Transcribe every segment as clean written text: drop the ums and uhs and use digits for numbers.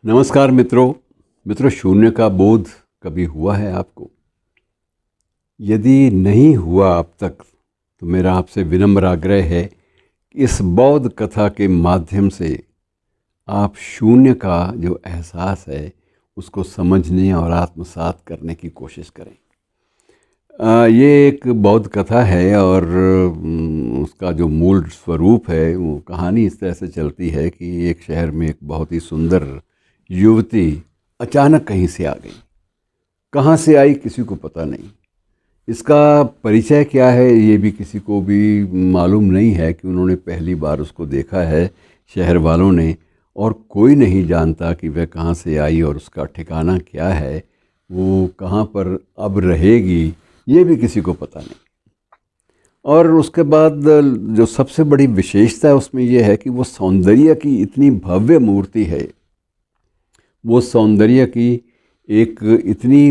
नमस्कार मित्रों, शून्य का बोध कभी हुआ है आपको? यदि नहीं हुआ अब तक तो मेरा आपसे विनम्र आग्रह है कि इस बौद्ध कथा के माध्यम से आप शून्य का जो एहसास है उसको समझने और आत्मसात करने की कोशिश करें। ये एक बौद्ध कथा है और उसका जो मूल स्वरूप है वो कहानी इस तरह से चलती है कि एक शहर में एक बहुत ही सुंदर युवती अचानक कहीं से आ गई। कहाँ से आई किसी को पता नहीं। इसका परिचय क्या है ये भी किसी को भी मालूम नहीं है कि उन्होंने पहली बार उसको देखा है शहर वालों ने, और कोई नहीं जानता कि वह कहाँ से आई और उसका ठिकाना क्या है, वो कहाँ पर अब रहेगी ये भी किसी को पता नहीं। और उसके बाद जो सबसे बड़ी विशेषता है उसमें यह है कि वो सौंदर्य की इतनी भव्य मूर्ति है, वो सौंदर्य की एक इतनी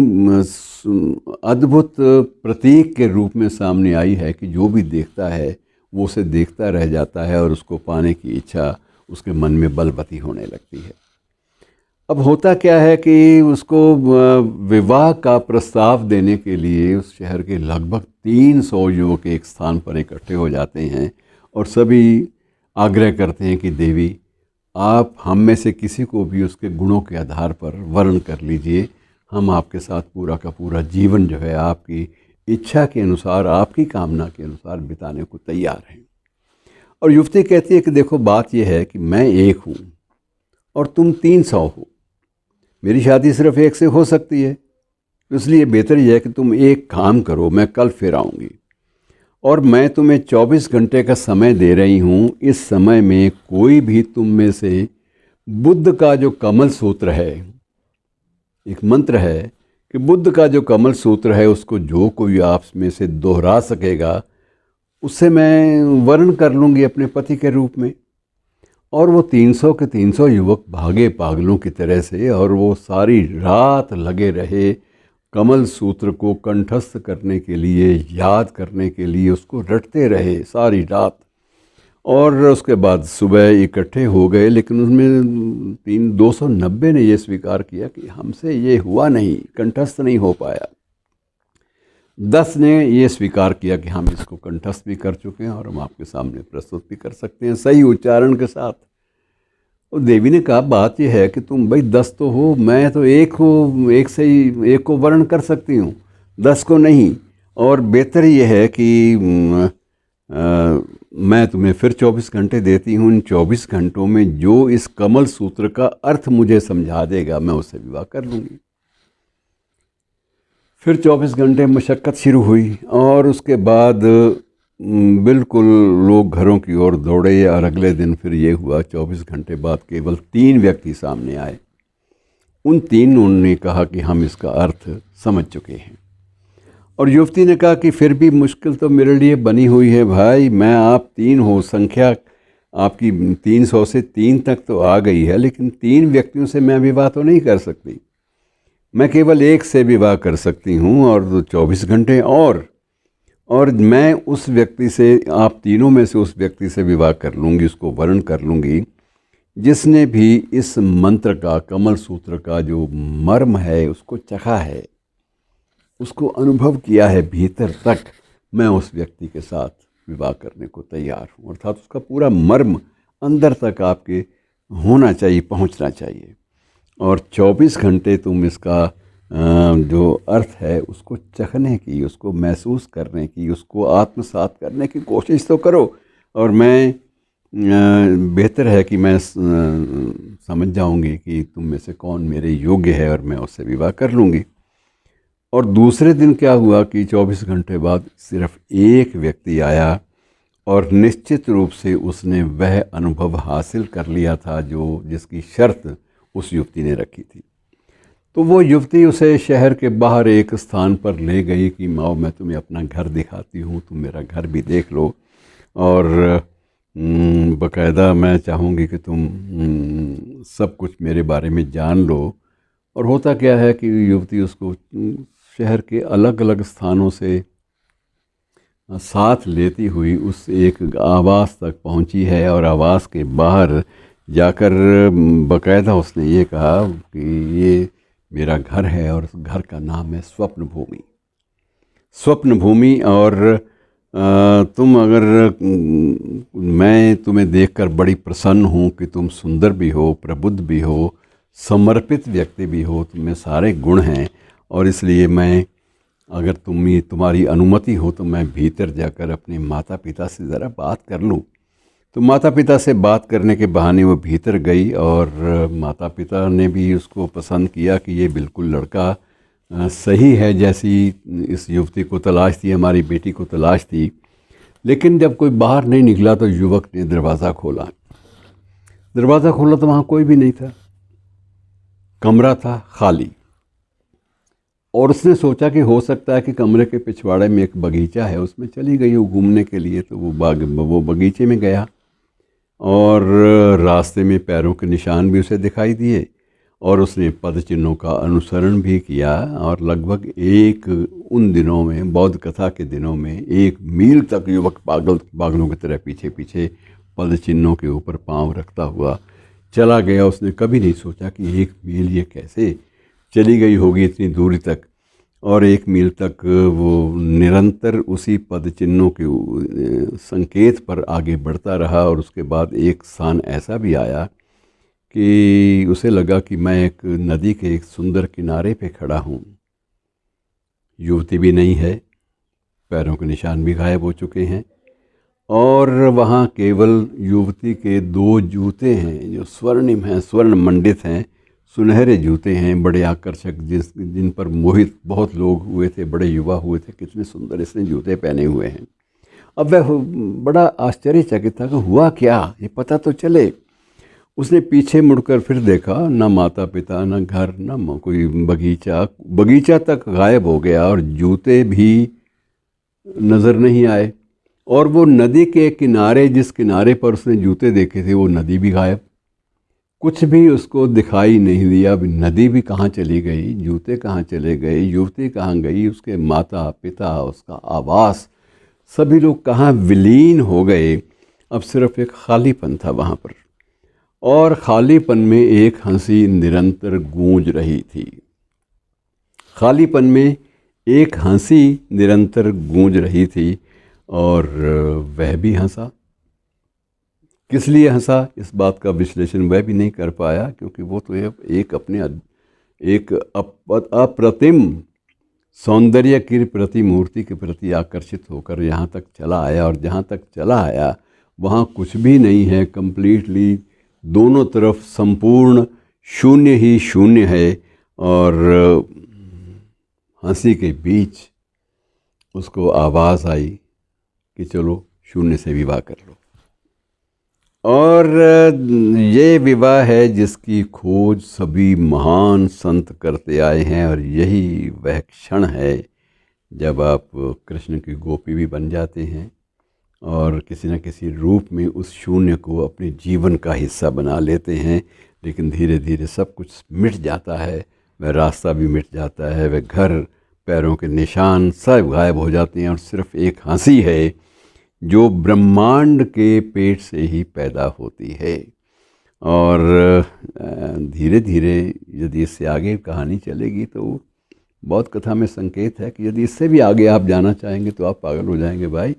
अद्भुत प्रतीक के रूप में सामने आई है कि जो भी देखता है वो उसे देखता रह जाता है और उसको पाने की इच्छा उसके मन में बलवती होने लगती है। अब होता क्या है कि उसको विवाह का प्रस्ताव देने के लिए उस शहर के लगभग 300 युवक एक स्थान पर इकट्ठे हो जाते हैं और सभी आग्रह करते हैं कि देवी आप हम में से किसी को भी उसके गुणों के आधार पर वर्ण कर लीजिए, हम आपके साथ पूरा का पूरा जीवन जो है आपकी इच्छा के अनुसार, आपकी कामना के अनुसार बिताने को तैयार हैं। और युवती कहती है कि देखो बात यह है कि मैं एक हूँ और तुम 300 हो, मेरी शादी सिर्फ एक से हो सकती है, इसलिए बेहतर यह है कि तुम एक काम करो, मैं कल फिर आऊँगी और मैं तुम्हें 24 घंटे का समय दे रही हूँ। इस समय में कोई भी तुम में से बुद्ध का जो कमल सूत्र है, एक मंत्र है कि बुद्ध का जो कमल सूत्र है उसको जो कोई आप में से दोहरा सकेगा उससे मैं वर्ण कर लूँगी अपने पति के रूप में। और वो 300 के 300 युवक भागे पागलों की तरह से और वो सारी रात लगे रहे कमल सूत्र को कंठस्थ करने के लिए, याद करने के लिए उसको रटते रहे सारी रात। और उसके बाद सुबह इकट्ठे हो गए, लेकिन उसमें 290 ने ये स्वीकार किया कि हमसे ये हुआ नहीं, कंठस्थ नहीं हो पाया। 10 ने ये स्वीकार किया कि हम इसको कंठस्थ भी कर चुके हैं और हम आपके सामने प्रस्तुत भी कर सकते हैं सही उच्चारण के साथ। और देवी ने कहा बात यह है कि तुम भाई 10 तो हो, मैं तो एक हूँ, एक से ही एक को वर्ण कर सकती हूँ, 10 को नहीं। और बेहतर यह है कि मैं तुम्हें फिर 24 घंटे देती हूँ। इन 24 घंटों में जो इस कमल सूत्र का अर्थ मुझे समझा देगा मैं उससे विवाह कर लूँगी। फिर 24 घंटे मशक्क़त शुरू हुई और उसके बाद बिल्कुल लोग घरों की ओर दौड़े। और अगले दिन फिर ये हुआ, 24 घंटे बाद केवल 3 व्यक्ति सामने आए। उन 3 ने कहा कि हम इसका अर्थ समझ चुके हैं। और युवती ने कहा कि फिर भी मुश्किल तो मेरे लिए बनी हुई है भाई, मैं आप 3 हो, संख्या आपकी 300 से 3 तक तो आ गई है, लेकिन 3 व्यक्तियों से मैं विवाह तो नहीं कर सकती, मैं केवल एक से विवाह कर सकती हूँ। और 24 घंटे और मैं उस व्यक्ति से, आप तीनों में से उस व्यक्ति से विवाह कर लूँगी, उसको वर्ण कर लूँगी जिसने भी इस मंत्र का, कमल सूत्र का जो मर्म है उसको चखा है, उसको अनुभव किया है भीतर तक। मैं उस व्यक्ति के साथ विवाह करने को तैयार हूँ। अर्थात उसका पूरा मर्म अंदर तक आपके होना चाहिए, पहुँचना चाहिए। और 24 घंटे तुम इसका जो अर्थ है उसको चखने की, उसको महसूस करने की, उसको आत्मसात करने की कोशिश तो करो। और मैं बेहतर है कि मैं समझ जाऊंगी कि तुम में से कौन मेरे योग्य है और मैं उससे विवाह कर लूँगी। और दूसरे दिन क्या हुआ कि 24 घंटे बाद सिर्फ एक व्यक्ति आया और निश्चित रूप से उसने वह अनुभव हासिल कर लिया था जो जिसकी शर्त उस युवती ने रखी थी। तो वो युवती उसे शहर के बाहर एक स्थान पर ले गई कि माओ मैं तुम्हें अपना घर दिखाती हूँ, तुम मेरा घर भी देख लो और बाकायदा मैं चाहूँगी कि तुम सब कुछ मेरे बारे में जान लो। और होता क्या है कि युवती उसको शहर के अलग अलग स्थानों से साथ लेती हुई उस एक आवास तक पहुंची है और आवास के बाहर जाकर बाकायदा उसने ये कहा कि ये मेरा घर है और उस घर का नाम है स्वप्न भूमि। स्वप्न भूमि। और तुम अगर मैं तुम्हें देखकर बड़ी प्रसन्न हूँ कि तुम सुंदर भी हो, प्रबुद्ध भी हो, समर्पित व्यक्ति भी हो, तुम में सारे गुण हैं, और इसलिए मैं अगर तुम्हारी अनुमति हो तो मैं भीतर जाकर अपने माता पिता से ज़रा बात कर लूँ। तो माता पिता से बात करने के बहाने वो भीतर गई और माता पिता ने भी उसको पसंद किया कि ये बिल्कुल लड़का सही है, जैसी इस युवती को तलाश थी, हमारी बेटी को तलाश थी। लेकिन जब कोई बाहर नहीं निकला तो युवक ने दरवाज़ा खोला। दरवाज़ा खोला तो वहाँ कोई भी नहीं था, कमरा था खाली। और उसने सोचा कि हो सकता है कि कमरे के पिछवाड़े में एक बगीचा है, उसमें चली गई वो घूमने के लिए। तो वो बगीचे में गया और रास्ते में पैरों के निशान भी उसे दिखाई दिए और उसने पद चिन्हों का अनुसरण भी किया। और लगभग उन दिनों में, बौद्ध कथा के दिनों में, 1 मील तक युवक पागलों की तरह पीछे पीछे पद चिन्हों के ऊपर पांव रखता हुआ चला गया। उसने कभी नहीं सोचा कि 1 मील ये कैसे चली गई होगी इतनी दूरी तक। और 1 मील तक वो निरंतर उसी पद चिन्हों के संकेत पर आगे बढ़ता रहा। और उसके बाद एक स्थान ऐसा भी आया कि उसे लगा कि मैं एक नदी के एक सुंदर किनारे पे खड़ा हूँ। युवती भी नहीं है, पैरों के निशान भी गायब हो चुके हैं, और वहाँ केवल युवती के 2 जूते हैं जो स्वर्णिम हैं, स्वर्ण मंडित हैं, सुनहरे जूते हैं, बड़े आकर्षक, जिन पर मोहित बहुत लोग हुए थे, बड़े युवा हुए थे, कितने सुंदर इसने जूते पहने हुए हैं। अब वह बड़ा आश्चर्यचकित था कि हुआ क्या, ये पता तो चले। उसने पीछे मुड़कर फिर देखा, ना माता पिता, ना घर, ना कोई बगीचा तक गायब हो गया और जूते भी नज़र नहीं आए। और वो नदी के किनारे, जिस किनारे पर उसने जूते देखे थे, वो नदी भी गायब, कुछ भी उसको दिखाई नहीं दिया। अब नदी भी कहाँ चली गई, जूते कहाँ चले गए, युवती कहाँ गई, उसके माता पिता, उसका आवास, सभी लोग कहाँ विलीन हो गए। अब सिर्फ एक खालीपन था वहाँ पर, और खालीपन में एक हंसी निरंतर गूंज रही थी। खालीपन में एक हंसी निरंतर गूंज रही थी और वह भी हंसा। किस लिए हंसा, इस बात का विश्लेषण वह भी नहीं कर पाया, क्योंकि वो तो एक अप्रतिम सौंदर्य की प्रतिमूर्ति के प्रति आकर्षित होकर यहाँ तक चला आया। और जहाँ तक चला आया वहाँ कुछ भी नहीं है, कंप्लीटली दोनों तरफ संपूर्ण शून्य ही शून्य है। और हंसी के बीच उसको आवाज़ आई कि चलो शून्य से विवाह कर लो। और ये विवाह है जिसकी खोज सभी महान संत करते आए हैं। और यही वह क्षण है जब आप कृष्ण की गोपी भी बन जाते हैं और किसी न किसी रूप में उस शून्य को अपने जीवन का हिस्सा बना लेते हैं। लेकिन धीरे धीरे सब कुछ मिट जाता है, वह रास्ता भी मिट जाता है, वह घर, पैरों के निशान सब गायब हो जाते हैं, और सिर्फ एक हंसी है जो ब्रह्मांड के पेट से ही पैदा होती है। और धीरे धीरे यदि इससे आगे कहानी चलेगी तो बौद्ध कथा में संकेत है कि यदि इससे भी आगे आप जाना चाहेंगे तो आप पागल हो जाएंगे भाई,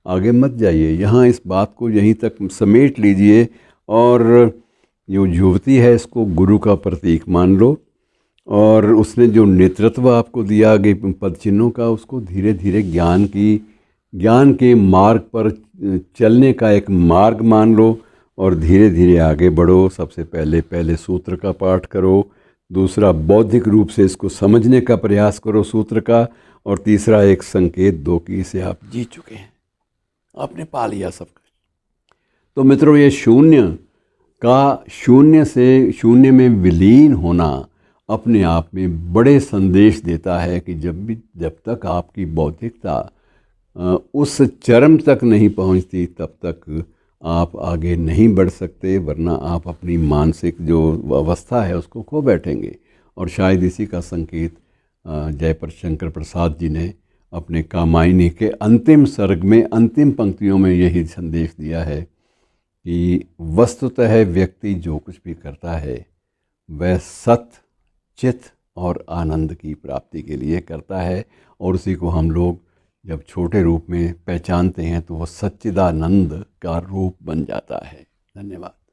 आगे मत जाइए, यहाँ इस बात को यहीं तक समेट लीजिए। और जो युवती है इसको गुरु का प्रतीक मान लो, और उसने जो नेतृत्व आपको दिया आगे पद चिन्हों का, उसको धीरे धीरे ज्ञान के मार्ग पर चलने का एक मार्ग मान लो और धीरे धीरे आगे बढ़ो। सबसे पहले सूत्र का पाठ करो, दूसरा बौद्धिक रूप से इसको समझने का प्रयास करो सूत्र का, और तीसरा एक संकेत दो कि इसे आप जी चुके हैं, आपने पा लिया सब कुछ। तो मित्रों, ये शून्य में विलीन होना अपने आप में बड़े संदेश देता है कि जब तक आपकी बौद्धिकता उस चरम तक नहीं पहुंचती तब तक आप आगे नहीं बढ़ सकते, वरना आप अपनी मानसिक जो अवस्था है उसको खो बैठेंगे। और शायद इसी का संकेत जयशंकर प्रसाद जी ने अपने कामायनी के अंतिम सर्ग में, अंतिम पंक्तियों में यही संदेश दिया है कि वस्तुतः व्यक्ति जो कुछ भी करता है वह सत्य, चित और आनंद की प्राप्ति के लिए करता है, और उसी को हम लोग जब छोटे रूप में पहचानते हैं तो वो सच्चिदानंद का रूप बन जाता है। धन्यवाद।